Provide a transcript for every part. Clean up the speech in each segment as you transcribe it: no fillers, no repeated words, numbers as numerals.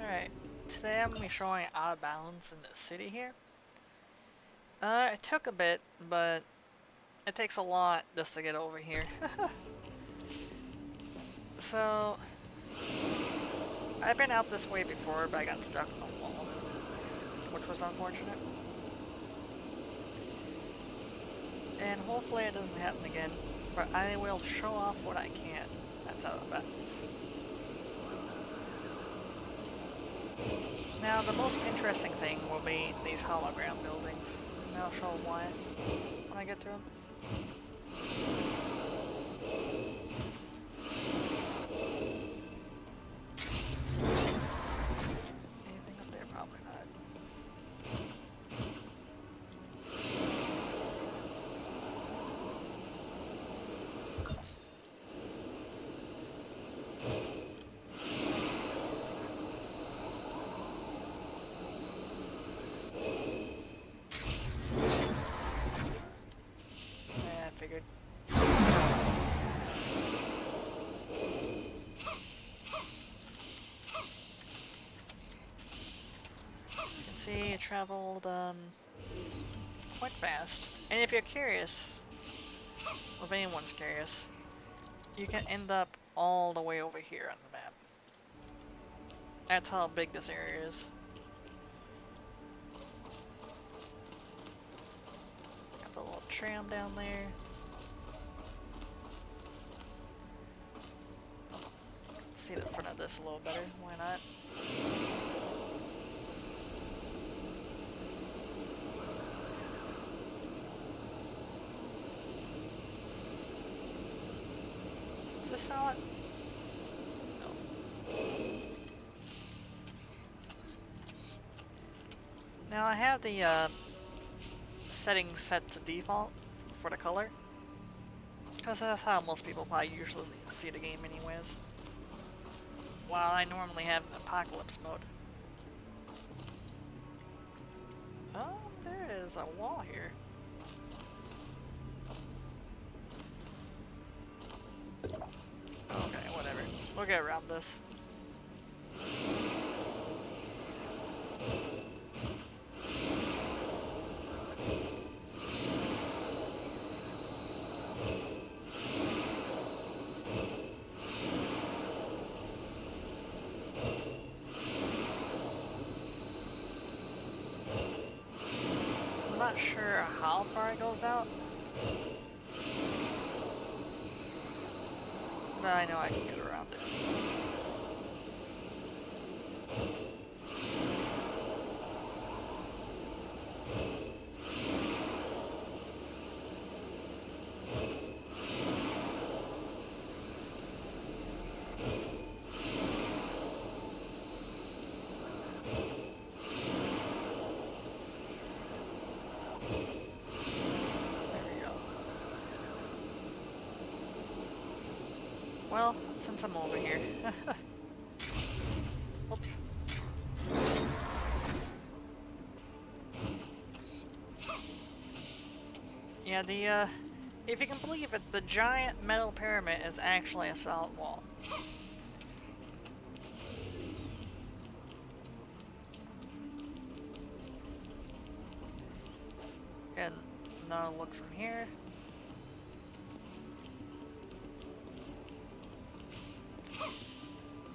Alright, today I'm going to be showing out of bounds in the city here. It took a bit, but it takes a lot just to get over here. So, I've been out this way before, but I got stuck on a wall, which was unfortunate. And hopefully it doesn't happen again, but I will show off what I can that's out of bounds. Now, the most interesting thing will be these hologram buildings, and I'll show why when I get to them. Anything up there? Probably not. Yeah, I figured. As you can see, it traveled quite fast. And if you're curious, or if anyone's curious, you can end up all the way over here on the map. That's how big this area is. Got the little tram down there. See the front of this a little better, why not? Is this solid? No. Now I have the settings set to default for the color, because that's how most people probably usually see the game anyways. While I normally have an apocalypse mode. Oh, there is a wall here. Okay, whatever. We'll get around this. I'm not sure how far it goes out, but I know I can get around it. Well, since I'm over here. Oops. Yeah, if you can believe it, the giant metal pyramid is actually a solid wall. And now look from here.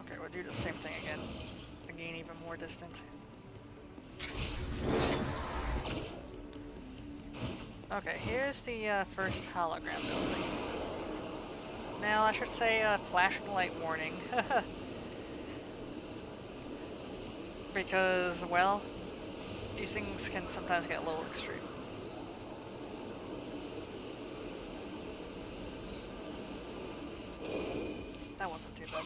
Okay, we'll do the same thing again to gain even more distance. Okay, here's the first hologram building. Now, I should say flashing light warning. Because, well, these things can sometimes get a little extreme. That wasn't too bad.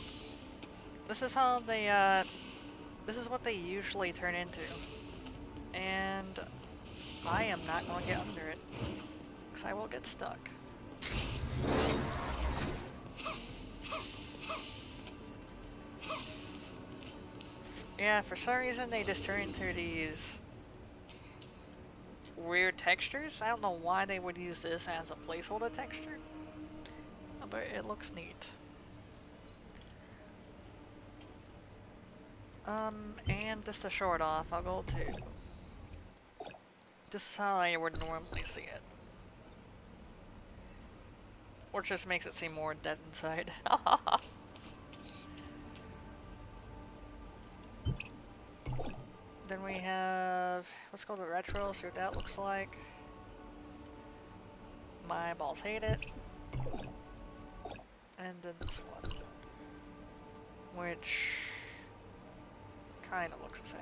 This is how they, this is what they usually turn into. And I am not going to get under it, because I will get stuck. Yeah, for some reason they just turn into these weird textures. I don't know why they would use this as a placeholder texture, but it looks neat. And just to show it off, I'll go to... This is how I would normally see it. Or just makes it seem more dead inside. Then we have... Let's go to retro, see what that looks like. My eyeballs hate it. And then this one. Which... kinda looks the same.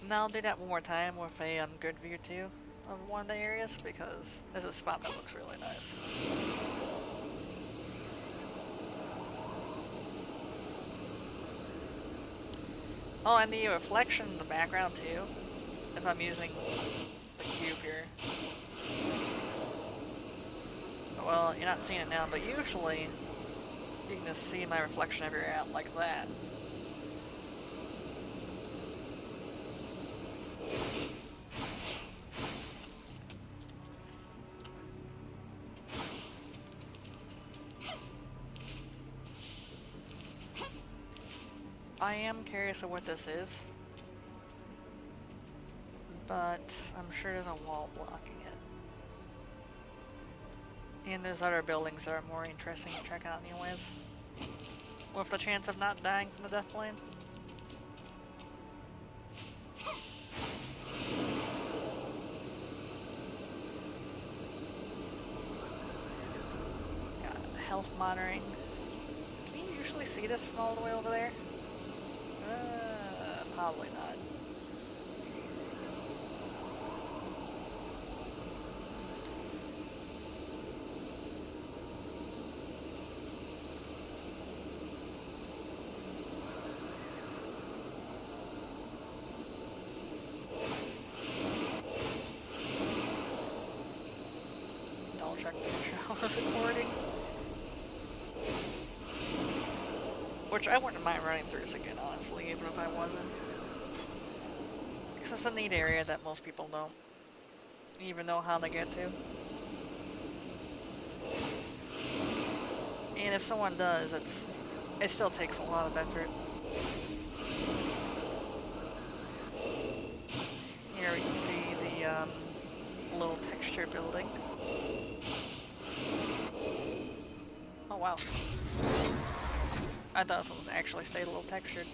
Now I'll do that one more time with a good view too of one of the areas, because there's a spot that looks really nice. Oh, and the reflection in the background too, if I'm using the cube here. Well, you're not seeing it now, but usually you can just see my reflection everywhere out like that. I am curious of what this is, but I'm sure there's a wall blocking it. And there's other buildings that are more interesting to check out anyways. With the chance of not dying from the death plane. Got health monitoring. Can you usually see this from all the way over there? Probably not. Double check to make sure I was recording. Which I wouldn't mind running through this again, honestly, even if I wasn't. Because it's a neat area that most people don't even know how to get to. And if someone does, it still takes a lot of effort. Here we can see the little texture building. Oh wow. I thought this one was actually stayed a little textured.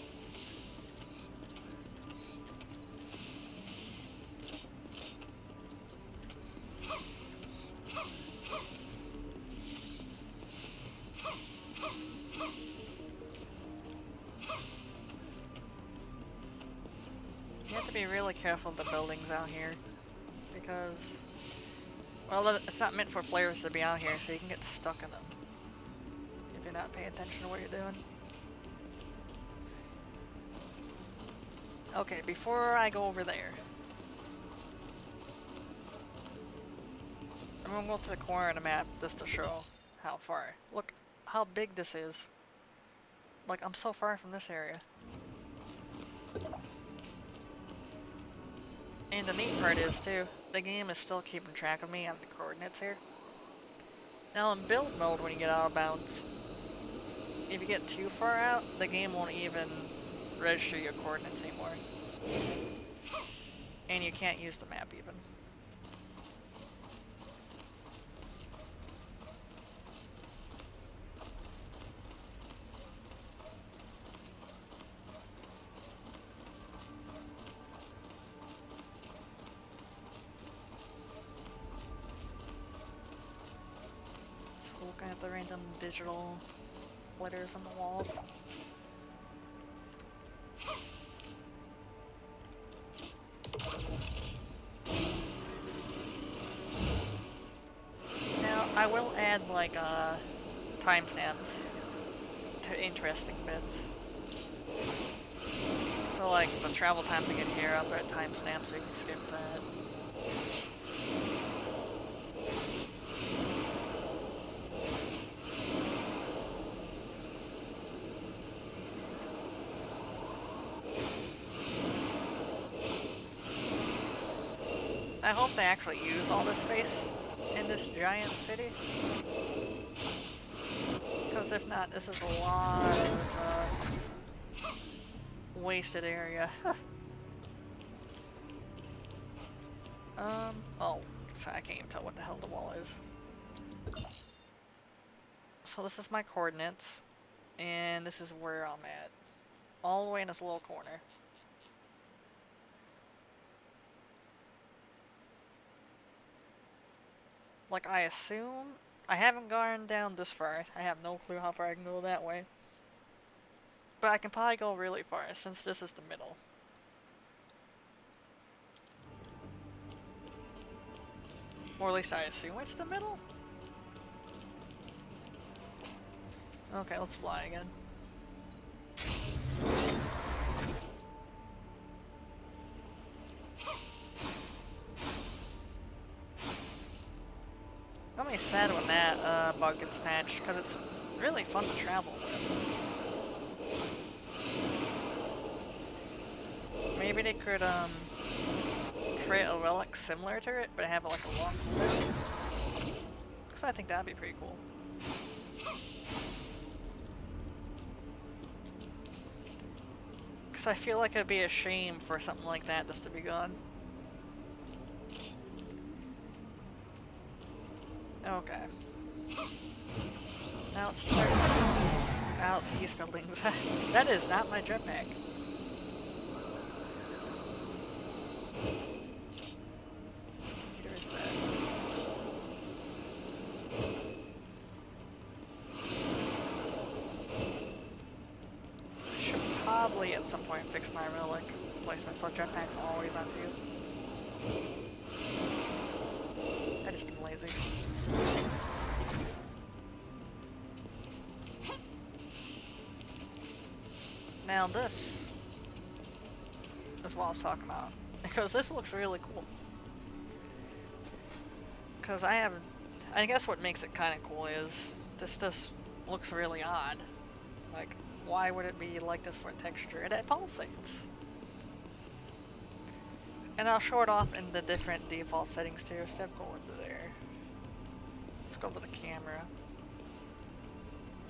You have to be really careful with the buildings out here, because, well, it's not meant for players to be out here, so you can get stuck in them if you're not paying attention to what you're doing. Okay, before I go over there, I'm gonna go to the corner of the map just to show how far. Look how big this is. Like, I'm so far from this area. And the neat part is, too, the game is still keeping track of me on the coordinates here. Now, in build mode, when you get out of bounds, if you get too far out, the game won't even register your coordinates anymore. And you can't use the map even. So looking at the random digital letters on the walls. Now, I will add, like, timestamps to interesting bits. So, like, the travel time to get here, I'll put a timestamp so you can skip that. I hope they actually use all this space in this giant city. Because if not, this is a lot of wasted area. Oh, so I can't even tell what the hell the wall is. So this is my coordinates, and this is where I'm at. All the way in this little corner. Like, I assume... I haven't gone down this far. I have no clue how far I can go that way. But I can probably go really far, since this is the middle. Or at least I assume it's the middle? Okay, let's fly again. I'm really sad when that bug gets patched, because it's really fun to travel with. Maybe they could create a relic similar to it, but have like a long cooldown. Because I think that'd be pretty cool. Because I feel like it'd be a shame for something like that just to be gone. Okay. Now let's start out these buildings. That is not my jetpack. Where is that? I should probably at some point fix my relic placement so jetpack's always on two. I just been lazy. Now this is what I was talking about. Because this looks really cool. Because I guess what makes it kind of cool is this just looks really odd. Like, why would it be like this for texture? And it pulsates. And I'll show it off in the different default settings too. Instead of going to there. Let's go to the camera.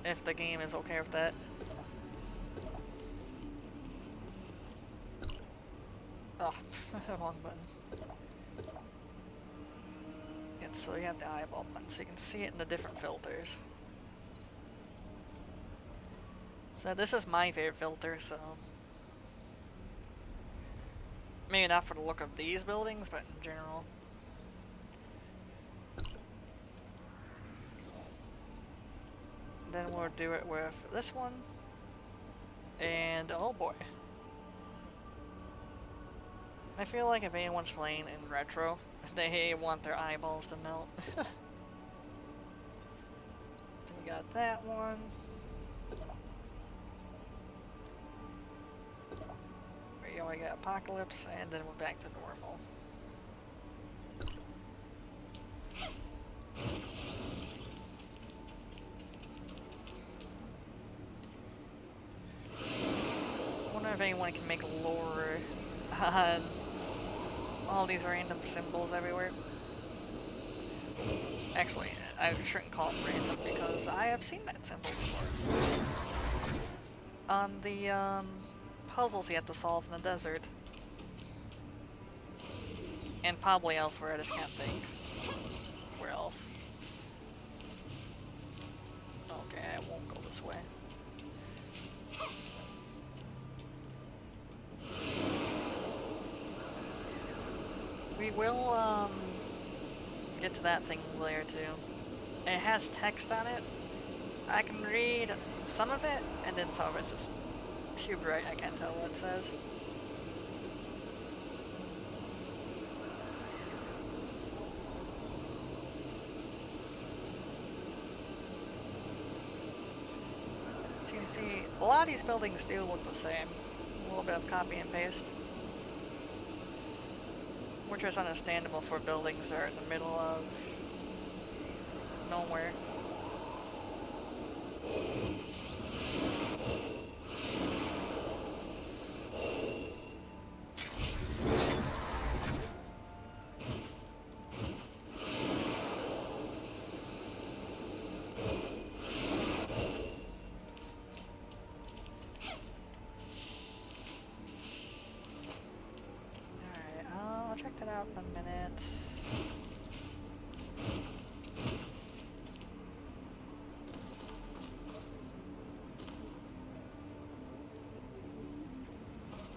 If the game is okay with that. Oh, wrong button. Yeah, so you have the eyeball button, so you can see it in the different filters. So this is my favorite filter, so... Maybe not for the look of these buildings, but in general. Then we'll do it with this one. And, oh boy. I feel like if anyone's playing in retro, they want their eyeballs to melt. Then we got that one. We already got Apocalypse, and then we're back to normal. I wonder if anyone can make lore on all these random symbols everywhere. Actually, I shouldn't call it random because I have seen that symbol before. On the puzzles you have to solve in the desert. And probably elsewhere, I just can't think. Where else? Okay, I won't go this way. We will, get to that thing later, too. It has text on it. I can read some of it, and then some of it's just too bright, I can't tell what it says. So you can see, a lot of these buildings do look the same. A little bit of copy and paste. Which is understandable for buildings that are in the middle of nowhere. a minute.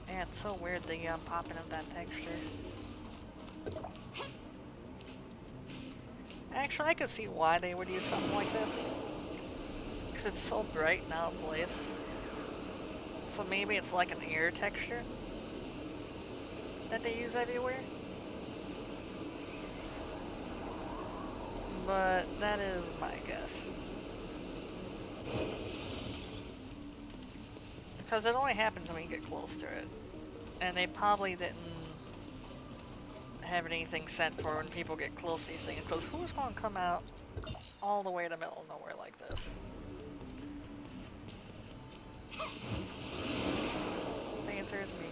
Yeah, it's so weird the popping of that texture. Actually, I could see why they would use something like this. Because it's so bright and out of place. So maybe it's like an air texture that they use everywhere. But that is my guess. Because it only happens when you get close to it. And they probably didn't have anything set for when people get close to these things. Because who's going to come out all the way to the middle of nowhere like this? The answer is me.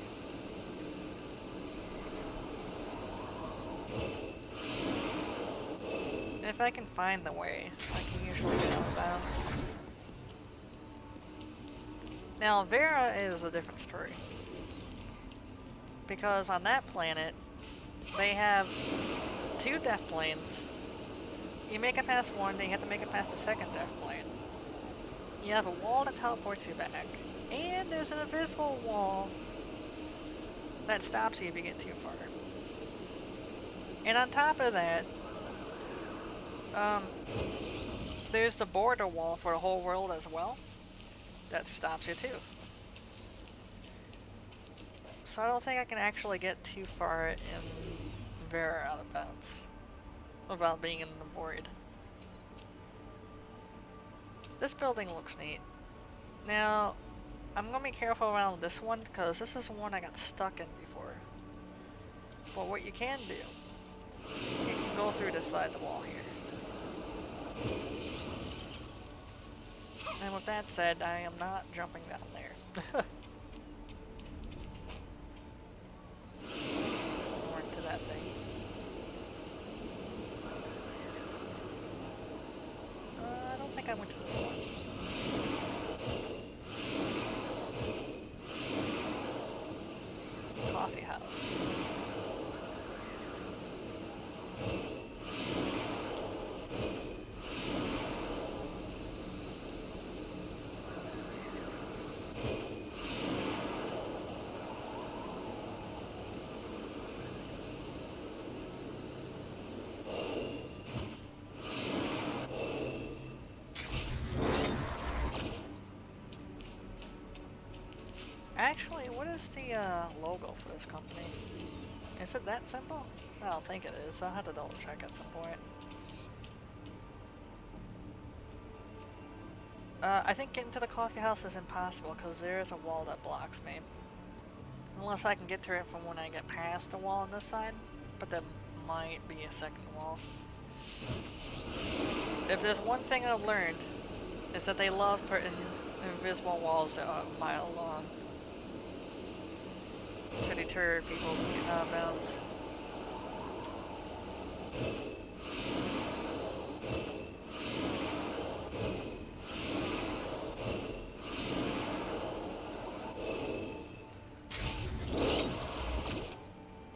If I can find the way, I can usually get out of bounds. Now, Vera is a different story. Because on that planet, they have 2 death planes. You make it past one, then you have to make it past the second death plane. You have a wall that teleports you back. And there's an invisible wall that stops you if you get too far. And on top of that, there's the border wall for the whole world as well. That stops you too. So I don't think I can actually get too far in Vera out of bounds without being in the void. This building looks neat. Now, I'm gonna be careful around this one because this is one I got stuck in before. But what you can do, you can go through this side of the wall here. And with that said, I am not jumping down there. Or into that thing. I don't think I went to this one. Coffee house. Actually, what is the logo for this company? Is it that simple? I don't think it is. I'll have to double check at some point. I think getting to the coffee house is impossible because there is a wall that blocks me. Unless I can get to it from when I get past the wall on this side, but there might be a second wall. If there's one thing I've learned, is that they love putting invisible walls that are a mile long to deter people from getting out of bounds.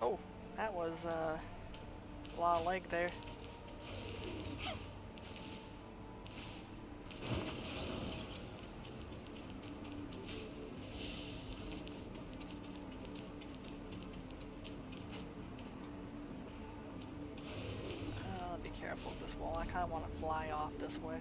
Oh, that was a lot of leg there. Be careful with this wall. I kind of want to fly off this way.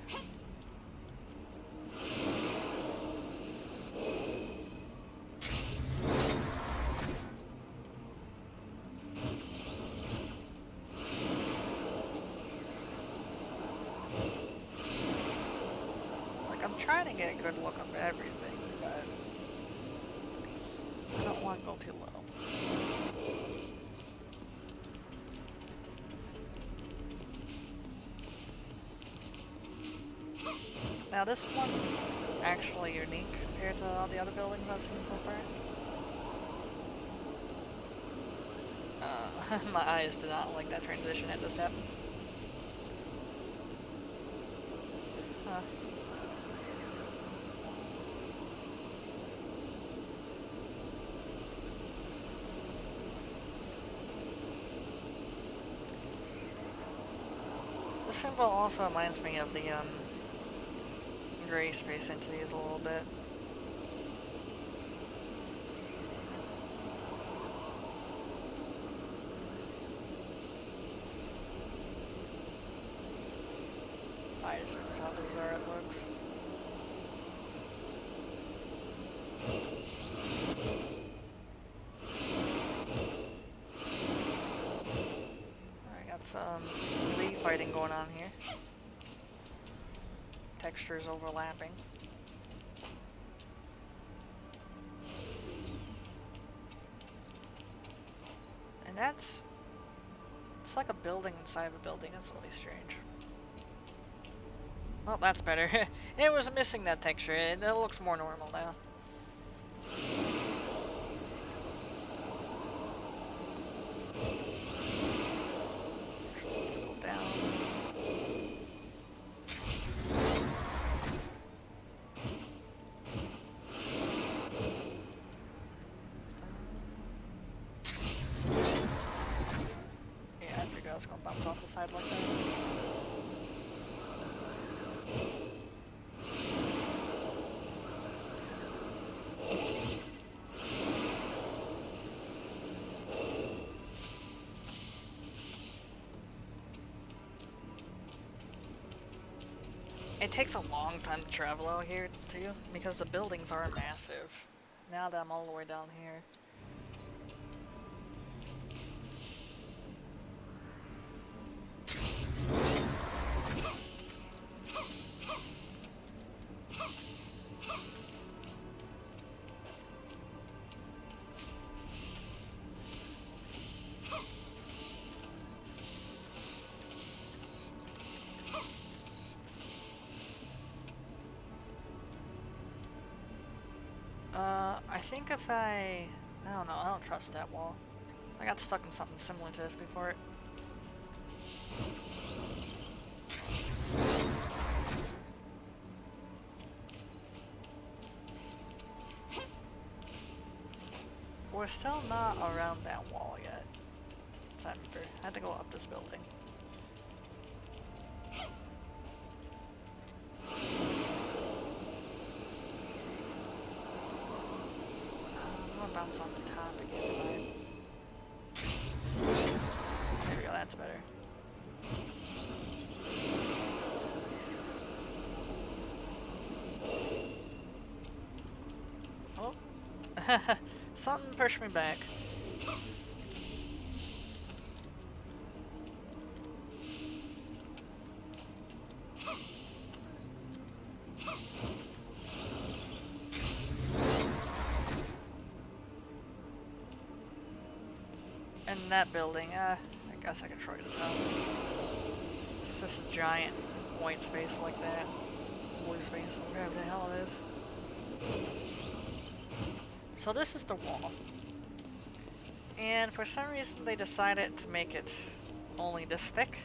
Like, I'm trying to get a good look of everything, but I don't want to go too low. Now this one's actually unique compared to all the other buildings I've seen so far. My eyes did not like that transition that just happened. Huh. symbol also reminds me of the gray space entities a little bit. I just noticed how bizarre it looks. I got some Z fighting going on here. Textures overlapping. And it's like a building inside of a building. That's really strange. Oh, that's better. It was missing that texture. It looks more normal now. Let's go down. Yeah, I figured I was gonna bounce off the side like that. It takes a long time to travel out here, too, because the buildings are massive. Now that I'm all the way down here. I think if I don't know, I don't trust that wall. I got stuck in something similar to this before. We're still not around that wall yet. If I remember. I had to go up this building. Bounce off the top again. There we go, that's better. Oh. Something pushed me back. In that building, I guess I can try to tell. It's just a giant white space like that. Blue space, whatever the hell it is. So this is the wall. And for some reason they decided to make it only this thick.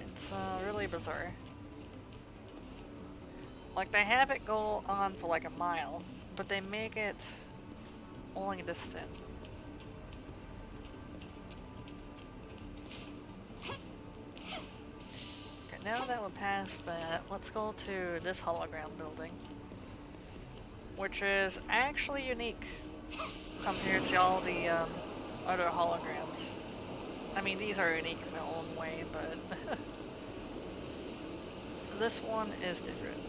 It's really bizarre. Like they have it go on for like a mile, but they make it only this thin. Okay, now that we're past that, let's go to this hologram building, which is actually unique compared to all the other holograms. I mean, these are unique in their own way, but this one is different.